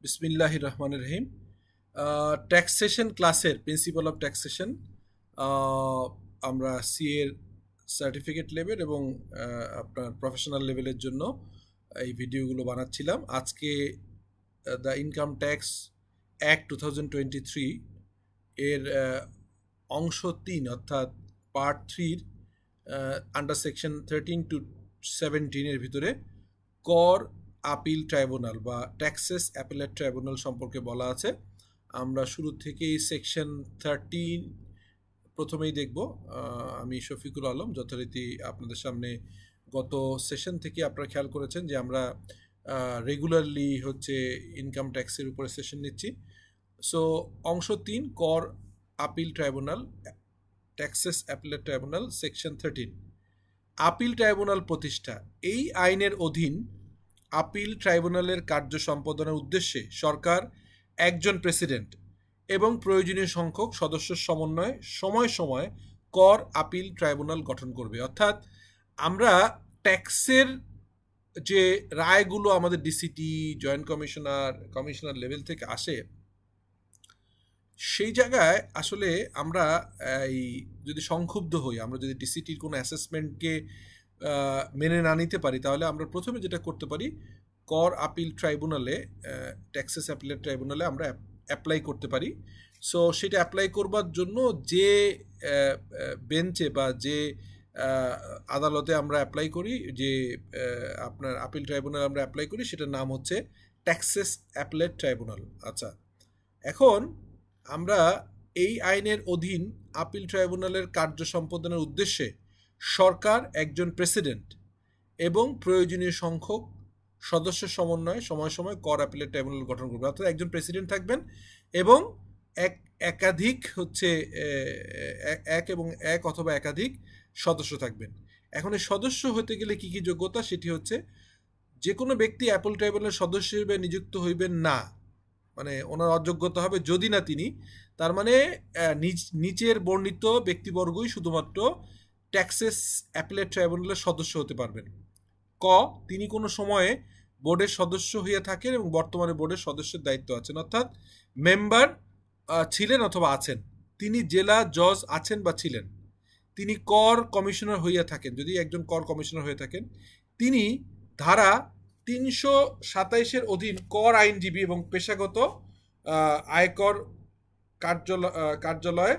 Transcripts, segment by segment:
বিসমিল্লাহির রহমানির রহিম। ট্যাক্সেশন ক্লাসের প্রিন্সিপাল অফ ট্যাক্সেশন আমরা সিএর সার্টিফিকেট লেভেল এবং আপনার প্রফেশনাল লেভেলের জন্য এই ভিডিওগুলো বানাচ্ছিলাম। আজকে দ্য ইনকাম ট্যাক্স অ্যাক্ট 2023 এর অংশ 3 অর্থাৎ পার্ট 3 আন্ডার সেকশন 13 to 17 এর ভিতরে কর আপিল ট্রাইব্যুনাল বা ট্যাক্সেস অ্যাপিলেট ট্রাইব্যুনাল সম্পর্কে বলা আছে। আমরা শুরু থেকেই সেকশন 13 প্রথমেই দেখব। আমি শফিকুল আলম, যথারীতি আপনাদের সামনে গত সেশন থেকে আপনারা খেয়াল করেছেন যে আমরা রেগুলারলি হচ্ছে ইনকাম ট্যাক্সের উপরে সেশন নিচ্ছি। সো অংশ 3 কর appeal tribunal taxes appellate tribunal section 13 appeal tribunal প্রতিষ্ঠা। এই আইনের অধীন আপিল ট্রাইব্যুনালের কার্য সম্পাদনের উদ্দেশ্যে সরকার একজন প্রেসিডেন্ট এবং প্রয়োজনীয় সংখ্যক সদস্যের সমন্বয়ে সময় সময় কর আপিল ট্রাইব্যুনাল গঠন করবে। অর্থাৎ আমরা ট্যাক্সের যে রায়গুলো আমাদের ডিসিটি, জয়েন্ট কমিশনার লেভেল থেকে আসে, সেই জায়গায় আসলে আমরা এই যদি সংক্ষুব্ধ হই, আমরা যদি ডিসিটির কোনো অ্যাসেসমেন্টকে মেনে না নিতে পারি, তাহলে আমরা প্রথমে যেটা করতে পারি, কর আপিল ট্রাইব্যুনালে ট্যাক্সেস অ্যাপিলেট ট্রাইব্যুনালে আমরা অ্যাপ্লাই করতে পারি। সো সেটা অ্যাপ্লাই করবার জন্য যে বেঞ্চে বা যে আদালতে আমরা অ্যাপ্লাই করি, যে আপনার আপিল ট্রাইব্যুনাল আমরা অ্যাপ্লাই করি, সেটার নাম হচ্ছে ট্যাক্সেস অ্যাপিলেট ট্রাইব্যুনাল। আচ্ছা, এখন আমরা এই আইনের অধীন আপিল ট্রাইব্যুনালের কার্য সম্পাদনের উদ্দেশ্যে সরকার একজন প্রেসিডেন্ট এবং প্রয়োজনীয় সংখ্যক সদস্য সমন্বয়ে সময় সময় কর আপিলেট ট্রাইব্যুনাল গঠন করবে। অর্থাৎ একজন প্রেসিডেন্ট থাকবেন এবং একাধিক হচ্ছে এক অথবা একাধিক সদস্য থাকবেন। এখন এই সদস্য হতে গেলে কি কি যোগ্যতা, সেটি হচ্ছে যে কোনো ব্যক্তি আপিল ট্রাইব্যুনালের সদস্য হিসেবে নিযুক্ত হইবেন না, মানে ওনার অযোগ্যতা হবে যদি না তিনি, তার মানে নিচের বর্ণিত ব্যক্তিবর্গই শুধুমাত্র ট্যাক্সেস অ্যাপিলেট ট্রাইব্যুনালের সদস্য হতে পারবেন। ক, তিনি কোনো সময়ে বোর্ডের সদস্য হয়ে থাকেন এবং বর্তমানে বোর্ডের সদস্যের দায়িত্ব আছেন, অর্থাৎ মেম্বার ছিলেন অথবা আছেন, তিনি জেলা জজ আছেন বা ছিলেন, তিনি কর কমিশনার হইয়া থাকেন, যদি একজন কর কমিশনার হয়ে থাকেন, তিনি ধারা 327 অধীন কর আইনজীবী এবং পেশাগত আয়কর কার্যালয়ে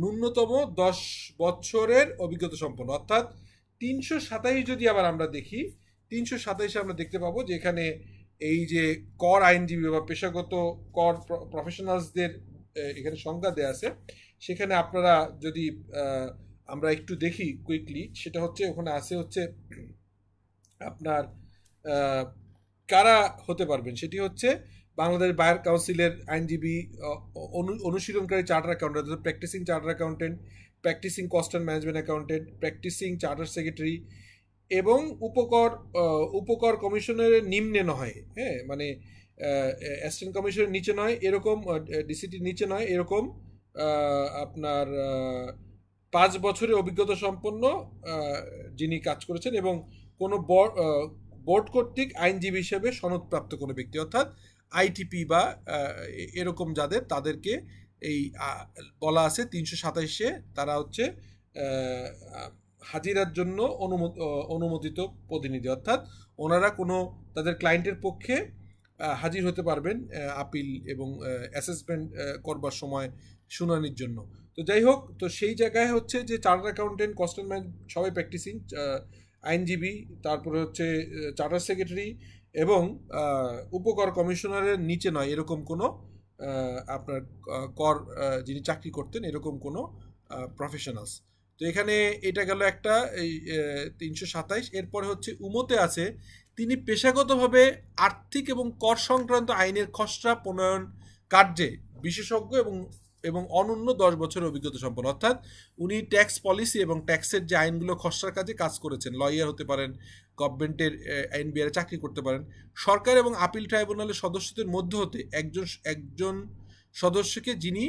ন্যূনতম 10 বছরের অভিজ্ঞতা সম্পন্ন। অর্থাৎ 327 যদি আবার আমরা দেখি, 327 আমরা দেখতে পাবো যে এখানে এই যে কর আইনজীবী বা পেশাগত কর প্রফেশনালসদের এখানে সংজ্ঞা দেয়া আছে। সেখানে আপনারা যদি আমরা একটু দেখি কুইকলি, সেটা হচ্ছে ওখানে আছে হচ্ছে আপনার কারা হতে পারবেন, সেটি হচ্ছে বাংলাদেশ বার কাউন্সিলের আইনজীবী, অনুশীলনকারী charter accountant, practising charter accountant, practising cost and management accountant, practising charter secretary এবং উপকর কমিশনারের নিম্নে নয়, হ্যাঁ, মানে অ্যাসিস্ট্যান্ট কমিশনের নিচে নয় এরকম, ডিসিটির নিচে নয় এরকম আপনার 5 বছরের অভিজ্ঞতা সম্পন্ন যিনি কাজ করেছেন এবং কোনো বোর্ড কর্তৃক আইনজীবী হিসেবে সনদপ্রাপ্ত কোনো ব্যক্তি, অর্থাৎ আইটিপি বা এরকম যাদের, তাদেরকে এই বলা আছে 327-এ তারা হচ্ছে হাজিরার জন্য অনুমোদিত প্রতিনিধি, অর্থাৎ ওনারা কোনো তাদের ক্লায়েন্টের পক্ষে হাজির হতে পারবেন আপিল এবং অ্যাসেসমেন্ট করবার সময় শুনানির জন্য। তো যাই হোক, তো সেই জায়গায় হচ্ছে যে charter accountant, cost and management সবাই প্র্যাকটিসিং আইনজীবী, তারপরে হচ্ছে চার্টার সেক্রেটারি এবং উপকর কমিশনারের নিচে নয় এরকম কোনো আপনার কর যিনি চাকরি করতেন এরকম কোনো প্রফেশনালস। তো এখানে এটা গেল একটা, এই 327। এরপরে হচ্ছে উমতে আছে তিনি পেশাগতভাবে আর্থিক এবং কর সংক্রান্ত আইনের খসড়া প্রণয়ন কার্যে বিশেষজ্ঞ এবং অনন্য 10 বছরের অভিজ্ঞতা সম্পন্ন, অর্থাৎ উনি ট্যাক্স পলিসি এবং ট্যাক্সের যে আইনগুলো খসড়ার কাজে কাজ করেছেন, লয়ার হতে পারেন, গভর্নমেন্টের এনবিআর চাকরি করতে পারেন। সরকার এবং আপিল ট্রাইব্যুনালের সদস্যদের মধ্য হতে একজন সদস্যকে, যিনি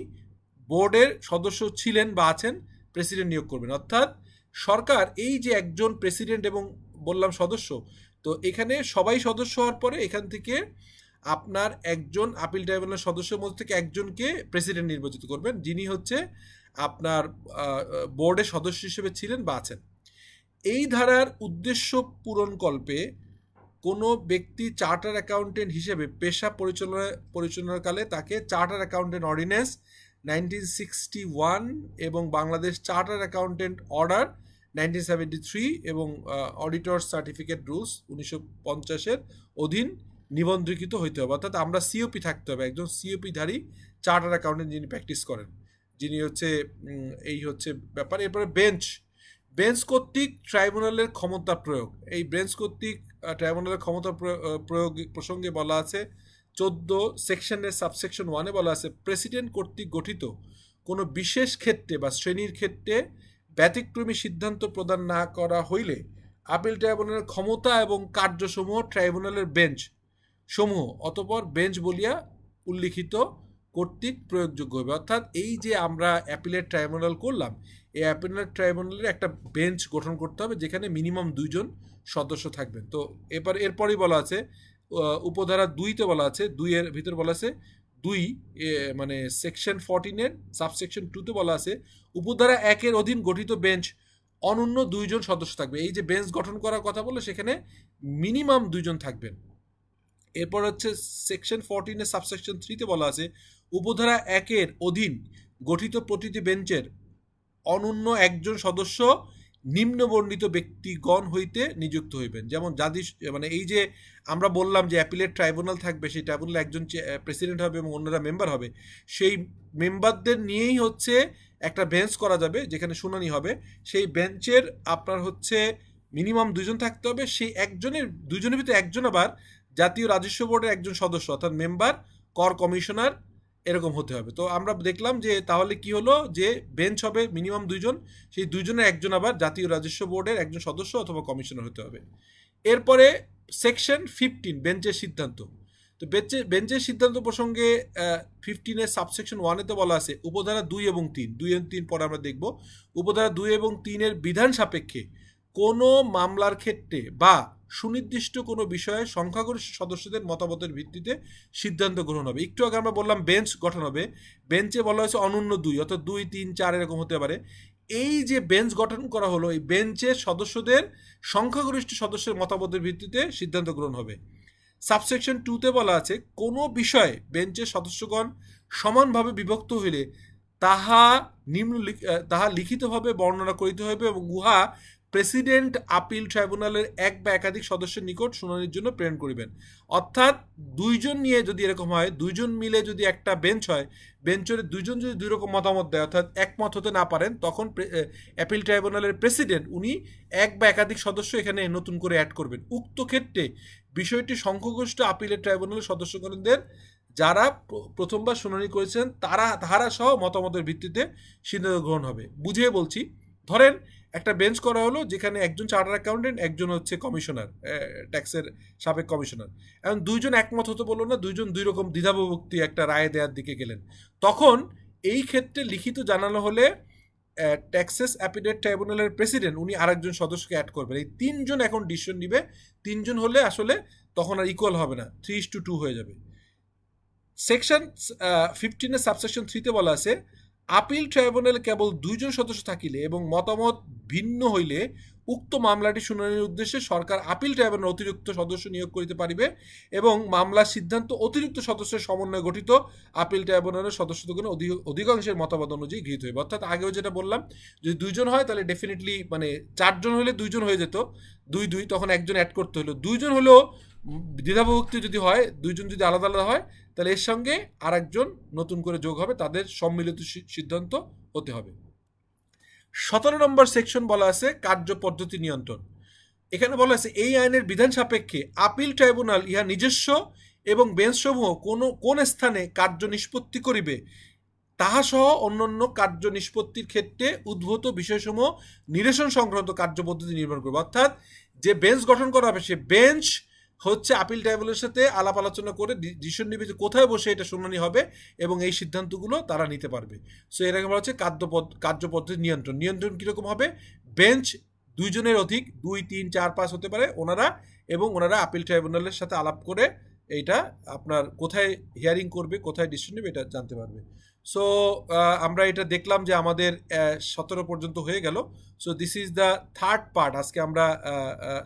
বোর্ডের সদস্য ছিলেন বা আছেন, প্রেসিডেন্ট নিয়োগ করবেন। অর্থাৎ সরকার এই যে একজন প্রেসিডেন্ট এবং বললাম সদস্য, তো এখানে সবাই সদস্য হওয়ার পরে এখান থেকে আপনার একজন আপিল ট্রাইব্যুনালের সদস্যের মধ্যে থেকে একজনকে প্রেসিডেন্ট নির্বাচিত করবেন, যিনি হচ্ছে আপনার বোর্ডের সদস্য হিসেবে ছিলেন বা আছেন। এই ধারার উদ্দেশ্য পূরণকল্পে কোনো ব্যক্তি চার্টার অ্যাকাউন্টেন্ট হিসেবে পেশা পরিচালনাকালে তাকে চার্টার অ্যাকাউন্টেন্ট অর্ডিন্যান্স 1961 এবং বাংলাদেশ চার্টার অ্যাকাউন্টেন্ট অর্ডার 1973 এবং অডিটর সার্টিফিকেট রুলস 1950-এর অধীন নিবন্ধীকৃত হইতে হবে। অর্থাৎ আমরা সিওপি থাকতে হবে, একজন সিওপিধারী চার্টার অ্যাকাউন্টেন্ট যিনি প্র্যাকটিস করেন, যিনি হচ্ছে এই হচ্ছে ব্যাপার। এরপরে বেঞ্চ কর্তৃক ট্রাইব্যুনালের ক্ষমতা প্রয়োগ। এই বেঞ্চ কর্তৃক ট্রাইব্যুনালের ক্ষমতা প্রয়োগ প্রসঙ্গে বলা আছে 14 সেকশনের সাবসেকশন 1-এ বলা আছে, প্রেসিডেন্ট কর্তৃক গঠিত কোনো বিশেষ ক্ষেত্রে বা শ্রেণীর ক্ষেত্রে ব্যতিক্রমী সিদ্ধান্ত প্রদান না করা হইলে আপিল ট্রাইব্যুনালের ক্ষমতা এবং কার্যসমূহ ট্রাইব্যুনালের বেঞ্চ সমূহ অতঃপর বেঞ্চ বলিয়া উল্লিখিত কর্তৃক প্রয়োগযোগ্য হবে। অর্থাৎ এই যে আমরা অ্যাপিলেট ট্রাইব্যুনাল করলাম, এই অ্যাপিলেট ট্রাইব্যুনালের একটা বেঞ্চ গঠন করতে হবে যেখানে মিনিমাম 2 জন সদস্য থাকবেন। তো এরপরই বলা আছে উপধারা 2-তে বলা আছে, 2-এর ভিতর বলা আছে 2 মানে সেকশন 14-এর সাবসেকশন 2-তে বলা আছে উপধারা 1-এর অধীন গঠিত বেঞ্চ অনন্য 2 জন সদস্য থাকবে। এই যে বেঞ্চ গঠন করার কথা বলে সেখানে মিনিমাম 2 জন থাকবেন। এরপর হচ্ছে সেকশন 14-এর সাবসেকশন 3-তে বলা আছে উপধারা 1-এর অধীন গঠিত প্রতিটি বেঞ্চের অনন্য একজন সদস্য নিম্নবর্ণিত ব্যক্তিগণ হইতে নিযুক্ত হইবেন। যেমন মানে এই যে আমরা বললাম যে অ্যাপিলেট ট্রাইব্যুনাল থাকবে, সেই ট্রাইব্যুনালে একজন প্রেসিডেন্ট হবে এবং অন্যরা মেম্বার হবে, সেই মেম্বারদের নিয়েই হচ্ছে একটা বেঞ্চ করা যাবে যেখানে শুনানি হবে। সেই বেঞ্চের আপনার হচ্ছে মিনিমাম 2 জন থাকতে হবে, সেই 2 জনের ভিতরে একজন আবার জাতীয় রাজস্ব বোর্ডের একজন সদস্য অর্থাৎ মেম্বার, কর কমিশনার এরকম হতে হবে। তো আমরা দেখলাম যে তাহলে কি হলো, যে বেঞ্চ হবে মিনিমাম 2 জন, সেই 2 জনের একজন আবার জাতীয় রাজস্ব বোর্ডের একজন সদস্য অথবা কমিশনার হতে হবে। এরপরে সেকশন 15 বেঞ্চের সিদ্ধান্ত। তো বেঞ্চের সিদ্ধান্ত প্রসঙ্গে 15-এর সাবসেকশন 1-এতে বলা আছে উপধারা 2 এবং 3 পরে আমরা দেখব। উপধারা 2 এবং 3-এর বিধান সাপেক্ষে কোনো মামলার ক্ষেত্রে বা সুনির্দিষ্ট কোনো বিষয়ে সংখ্যাগরিষ্ঠ সদস্যদের মতামতের ভিত্তিতে সিদ্ধান্ত গ্রহণ হবে। একটু আগে আমরা বললাম বেঞ্চ গঠন হবে, বেঞ্চে বলা হয়েছে অনন্য 2 অর্থাৎ 2, 3, 4 এরকম হতে পারে। এই যে বেঞ্চ গঠন করা হলো, এই বেঞ্চের সদস্যদের সংখ্যাগরিষ্ঠ সদস্যের মতামতের ভিত্তিতে সিদ্ধান্ত গ্রহণ হবে। সাবসেকশন 2-তে বলা আছে কোনো বিষয়ে বেঞ্চের সদস্যগণ সমানভাবে বিভক্ত হইলে তাহা লিখিতভাবে বর্ণনা করিতে হইবে এবং উহা প্রেসিডেন্ট আপিল ট্রাইব্যুনালের এক বা একাধিক সদস্যের নিকট শুনানির জন্য প্রেরণ করিবেন। অর্থাৎ 2 জন নিয়ে যদি এরকম হয়, 2 জন মিলে যদি একটা বেঞ্চ হয়, বেঞ্চের 2 জন যদি 2 রকম মতামত দেয় অর্থাৎ একমত হতে না পারেন, তখন অ্যাপিল ট্রাইব্যুনালের প্রেসিডেন্ট উনি এক বা একাধিক সদস্য এখানে নতুন করে অ্যাড করবেন। উক্ত ক্ষেত্রে বিষয়টি সংখ্যাগরিষ্ঠ আপিলের ট্রাইব্যুনালের সদস্যগণদের যারা প্রথমবার শুনানি করেছেন তাহারা সহ মতামতের ভিত্তিতে সিদ্ধান্ত গ্রহণ হবে। বুঝিয়ে বলছি, ধরেন একটা বেঞ্চ করা হলো যেখানে একজন চার্টার অ্যাকাউন্টেন্ট, একজন হচ্ছে কমিশনার, ট্যাক্সের সাবেক কমিশনার। এখন 2 জন একমত হতে বললো না, 2 জন 2 রকম দ্বিধাবিভক্তি একটা রায় দেওয়ার দিকে গেলেন। তখন এই ক্ষেত্রে লিখিত জানানো হলে ট্যাক্সেস অ্যাপিলেট ট্রাইব্যুনালের প্রেসিডেন্ট উনি আরেকজন সদস্যকে অ্যাড করবেন। এই 3 জন এখন ডিসিশন নিবে। 3 জন হলে আসলে তখন আর ইকুয়াল হবে না, 3:2 হয়ে যাবে। সেকশন 15-এর সাবসেকশন 3-তে বলা আছে আপিল ট্রাইব্যুনালে কেবল 2 জন সদস্য থাকিলে এবং মতামত ভিন্ন হইলে উক্ত মামলাটি শুনানির উদ্দেশ্যে সরকার আপিল ট্রাইব্যুনাল অতিরিক্ত সদস্য নিয়োগ করিতে পারিবে এবং মামলার সিদ্ধান্ত অতিরিক্ত সদস্যের সমন্বয়ে গঠিত আপিল ট্রাইব্যুনালের সদস্যগণ অধিকাংশের মতামত অনুযায়ী গৃহীত হইবে। অর্থাৎ আগেও যেটা বললাম, যদি 2 জন হয় তাহলে ডেফিনেটলি মানে 4 জন হলে 2 জন হয়ে যেত, 2, তখন একজন অ্যাড করতে হলো। 2 জন হলেও দ্বিধাবিভক্তি যদি হয়, 2 জন যদি আলাদা আলাদা হয়, তাহলে এর সঙ্গে আরেকজন নতুন করে যোগ হবে, তাদের সম্মিলিত সিদ্ধান্ত হতে হবে। 17 নম্বর সেকশন বলা আছে কার্যপদ্ধতি নিয়ন্ত্রণ। এখানে বলা আছে এই আইনের বিধান সাপেক্ষে আপিল ট্রাইব্যুনাল ইহা নিজস্ব এবং বেঞ্চসমূহ কোন স্থানে কার্য নিষ্পত্তি করিবে তাহা সহ অন্যান্য কার্য নিষ্পত্তির ক্ষেত্রে উদ্ভূত বিষয়সমূহ নিরসন সংক্রান্ত কার্যপদ্ধতি নির্মাণ করবে। অর্থাৎ যে বেঞ্চ গঠন করা হবে, সে বেঞ্চ হচ্ছে আপিল ট্রাইব্যুনালের সাথে আলাপ আলোচনা করে ডিসিশন নেবে যে কোথায় বসে এটা শুনানি হবে এবং এই সিদ্ধান্তগুলো তারা নিতে পারবে। সো এর আগে বলা হচ্ছে কার্যপদ্ধতি নিয়ন্ত্রণ কীরকম হবে, বেঞ্চ 2 জনের অধিক 2, 3, 4, 5 হতে পারে ওনারা, এবং ওনারা আপিল ট্রাইব্যুনালের সাথে আলাপ করে এইটা আপনার কোথায় হিয়ারিং করবে, কোথায় ডিসিশন নেবে, এটা জানতে পারবে। সো আমরা এটা দেখলাম যে আমাদের 17 পর্যন্ত হয়ে গেল। So this is the third part. আজকে আমরা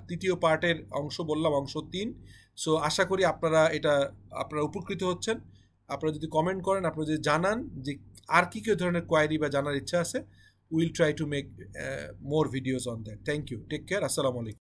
তৃতীয় পার্টের অংশ বললাম, অংশ 3। সো আশা করি আপনারা উপকৃত হচ্ছেন। আপনারা যদি কমেন্ট করেন, আপনারা যদি জানান যে আর কি ধরনের কোয়ারি বা জানার ইচ্ছা আছে, will try to make more videos on that. Thank you, take care, আসসালামু আলাইকুম।